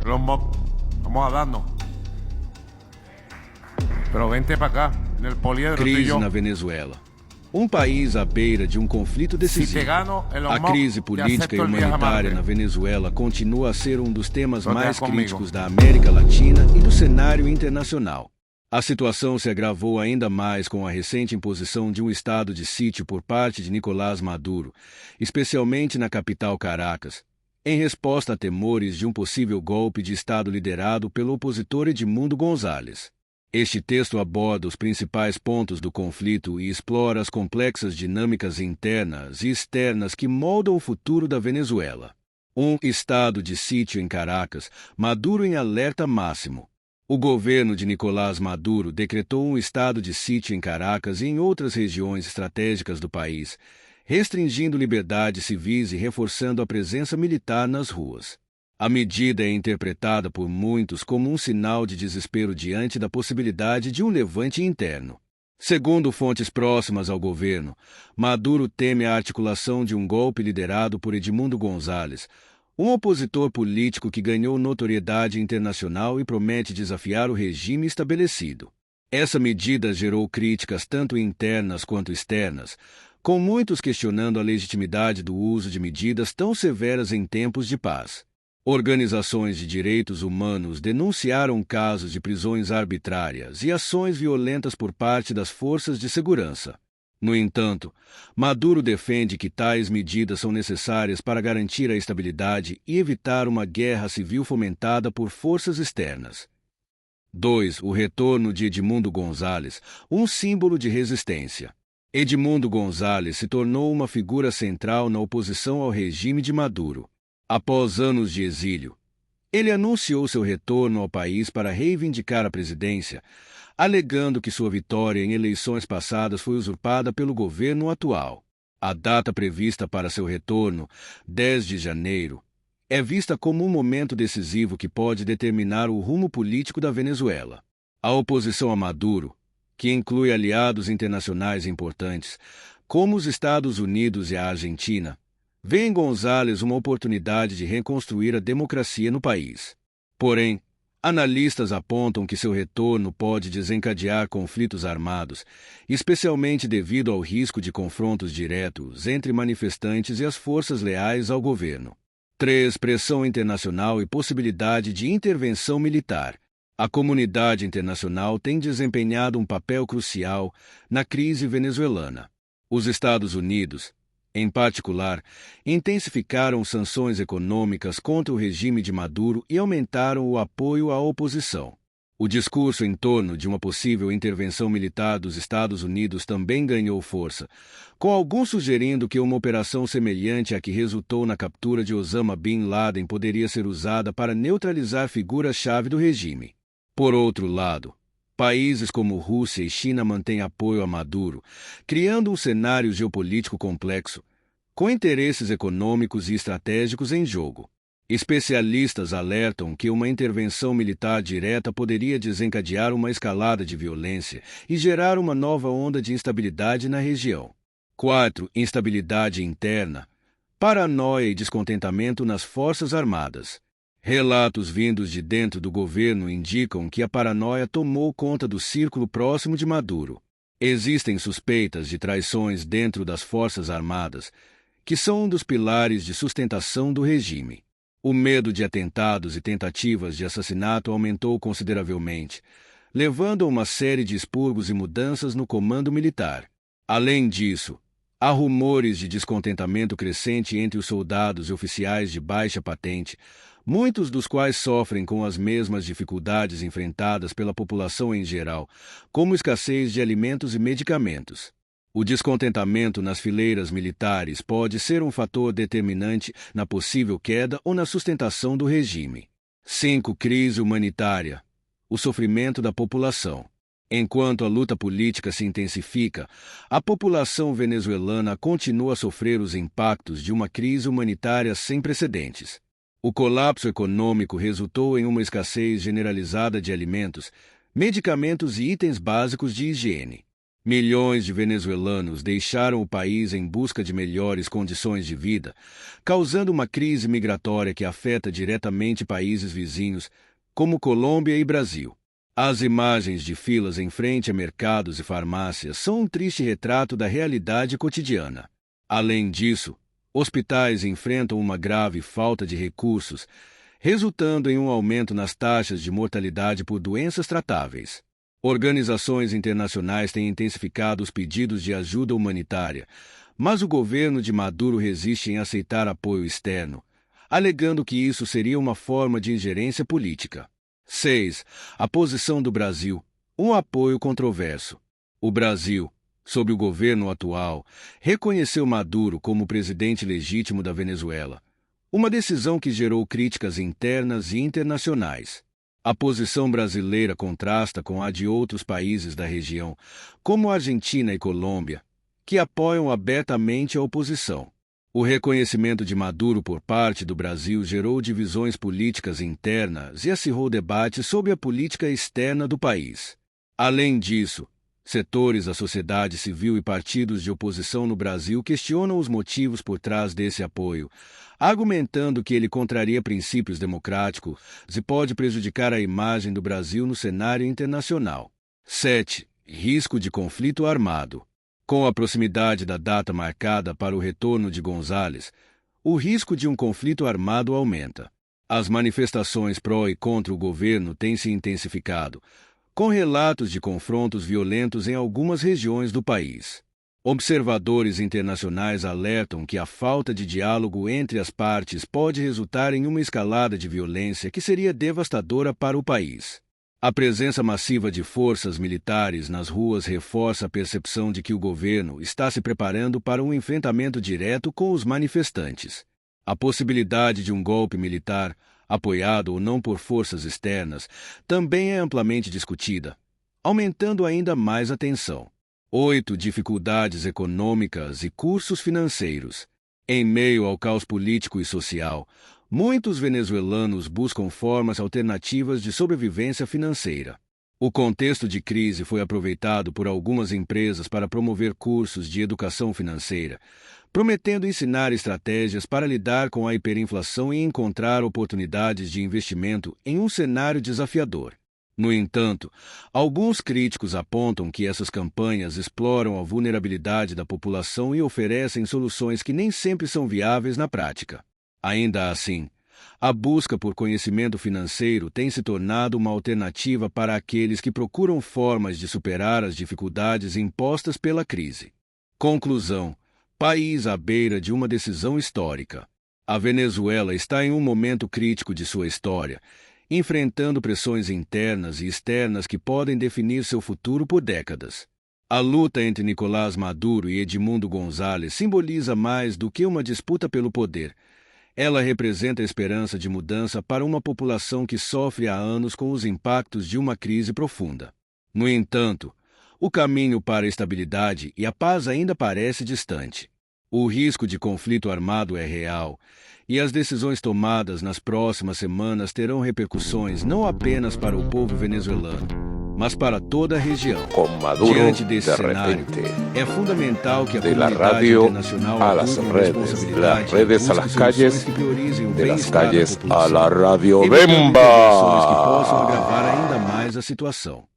Los Mob, vamos hablando. Pero vente para acá, en el poliedro tú y Crise yo. na Venezuela. País à beira de conflito Si decisivo. te gano en los A Mob, crise te política acepto e el viaje a humanitária Marte. na Venezuela continua a ser dos temas Só mais comigo. críticos da América Latina e do cenário internacional. A situação se agravou ainda mais com a recente imposição de estado de sítio por parte de Nicolás Maduro, especialmente na capital Caracas, em resposta a temores de possível golpe de Estado liderado pelo opositor Edmundo González. Este texto aborda os principais pontos do conflito e explora as complexas dinâmicas internas e externas que moldam o futuro da Venezuela. Estado de sítio em Caracas, Maduro em alerta máximo. O governo de Nicolás Maduro decretou estado de sítio em Caracas e em outras regiões estratégicas do país, restringindo liberdades civis e reforçando a presença militar nas ruas. A medida é interpretada por muitos como sinal de desespero diante da possibilidade de levante interno. Segundo fontes próximas ao governo, Maduro teme a articulação de golpe liderado por Edmundo González, opositor político que ganhou notoriedade internacional e promete desafiar o regime estabelecido. Essa medida gerou críticas tanto internas quanto externas, com muitos questionando a legitimidade do uso de medidas tão severas em tempos de paz. Organizações de direitos humanos denunciaram casos de prisões arbitrárias e ações violentas por parte das forças de segurança. No entanto, Maduro defende que tais medidas são necessárias para garantir a estabilidade e evitar uma guerra civil fomentada por forças externas. 2. O retorno de Edmundo González, símbolo de resistência. Edmundo González se tornou uma figura central na oposição ao regime de Maduro. Após anos de exílio, ele anunciou seu retorno ao país para reivindicar a presidência, alegando que sua vitória em eleições passadas foi usurpada pelo governo atual. A data prevista para seu retorno, 10 de janeiro, é vista como momento decisivo que pode determinar o rumo político da Venezuela. A oposição a Maduro, que inclui aliados internacionais importantes, como os Estados Unidos e a Argentina, vê em González uma oportunidade de reconstruir a democracia no país. Porém, analistas apontam que seu retorno pode desencadear conflitos armados, especialmente devido ao risco de confrontos diretos entre manifestantes e as forças leais ao governo. 3. Pressão internacional e possibilidade de intervenção militar. A comunidade internacional tem desempenhado papel crucial na crise venezuelana. Os Estados Unidos, em particular, intensificaram sanções econômicas contra o regime de Maduro e aumentaram o apoio à oposição. O discurso em torno de uma possível intervenção militar dos Estados Unidos também ganhou força, com alguns sugerindo que uma operação semelhante à que resultou na captura de Osama Bin Laden poderia ser usada para neutralizar figuras-chave do regime. Por outro lado, países como Rússia e China mantêm apoio a Maduro, criando cenário geopolítico complexo, com interesses econômicos e estratégicos em jogo. Especialistas alertam que uma intervenção militar direta poderia desencadear uma escalada de violência e gerar uma nova onda de instabilidade na região. 4. Instabilidade interna, paranoia e descontentamento nas Forças Armadas. Relatos vindos de dentro do governo indicam que a paranoia tomou conta do círculo próximo de Maduro. Existem suspeitas de traições dentro das Forças Armadas, que são dos pilares de sustentação do regime. O medo de atentados e tentativas de assassinato aumentou consideravelmente, levando a uma série de expurgos e mudanças no comando militar. Além disso, há rumores de descontentamento crescente entre os soldados e oficiais de baixa patente, muitos dos quais sofrem com as mesmas dificuldades enfrentadas pela população em geral, como escassez de alimentos e medicamentos. O descontentamento nas fileiras militares pode ser fator determinante na possível queda ou na sustentação do regime. 5. Crise humanitária. O sofrimento da população. Enquanto a luta política se intensifica, a população venezuelana continua a sofrer os impactos de uma crise humanitária sem precedentes. O colapso econômico resultou em uma escassez generalizada de alimentos, medicamentos e itens básicos de higiene. Milhões de venezuelanos deixaram o país em busca de melhores condições de vida, causando uma crise migratória que afeta diretamente países vizinhos, como Colômbia e Brasil. As imagens de filas em frente a mercados e farmácias são um triste retrato da realidade cotidiana. Além disso, hospitais enfrentam uma grave falta de recursos, resultando em um aumento nas taxas de mortalidade por doenças tratáveis. Organizações internacionais têm intensificado os pedidos de ajuda humanitária, mas o governo de Maduro resiste em aceitar apoio externo, alegando que isso seria uma forma de ingerência política. 6. A posição do Brasil. Um apoio controverso. O Brasil, sob o governo atual, reconheceu Maduro como presidente legítimo da Venezuela, uma decisão que gerou críticas internas e internacionais. A posição brasileira contrasta com a de outros países da região, como Argentina e Colômbia, que apoiam abertamente a oposição. O reconhecimento de Maduro por parte do Brasil gerou divisões políticas internas e acirrou debates sobre a política externa do país. Além disso, setores da sociedade civil e partidos de oposição no Brasil questionam os motivos por trás desse apoio, argumentando que ele contraria princípios democráticos e pode prejudicar a imagem do Brasil no cenário internacional. 7. Risco de conflito armado. Com a proximidade da data marcada para o retorno de González, o risco de um conflito armado aumenta. As manifestações pró e contra o governo têm se intensificado, com relatos de confrontos violentos em algumas regiões do país. Observadores internacionais alertam que a falta de diálogo entre as partes pode resultar em uma escalada de violência que seria devastadora para o país. A presença massiva de forças militares nas ruas reforça a percepção de que o governo está se preparando para um enfrentamento direto com os manifestantes. A possibilidade de um golpe militar, apoiado ou não por forças externas, também é amplamente discutida, aumentando ainda mais a tensão. 8. Dificuldades econômicas e custos financeiros. Em meio ao caos político e social, muitos venezuelanos buscam formas alternativas de sobrevivência financeira. O contexto de crise foi aproveitado por algumas empresas para promover cursos de educação financeira, prometendo ensinar estratégias para lidar com a hiperinflação e encontrar oportunidades de investimento em um cenário desafiador. No entanto, alguns críticos apontam que essas campanhas exploram a vulnerabilidade da população e oferecem soluções que nem sempre são viáveis na prática. Ainda assim, a busca por conhecimento financeiro tem se tornado uma alternativa para aqueles que procuram formas de superar as dificuldades impostas pela crise. Conclusão: país à beira de uma decisão histórica. A Venezuela está em um momento crítico de sua história, enfrentando pressões internas e externas que podem definir seu futuro por décadas. A luta entre Nicolás Maduro e Edmundo González simboliza mais do que uma disputa pelo poder. Ela representa a esperança de mudança para uma população que sofre há anos com os impactos de uma crise profunda. No entanto, o caminho para a estabilidade e a paz ainda parece distante. O risco de conflito armado é real, e as decisões tomadas nas próximas semanas terão repercussões não apenas para o povo venezuelano, mas para toda a região. Diante desse cenário, é fundamental que a comunidade internacional adopte uma responsabilidade e busque soluções que priorizem o bem-estar da população, evitando intervenções que possam agravar ainda mais a situação.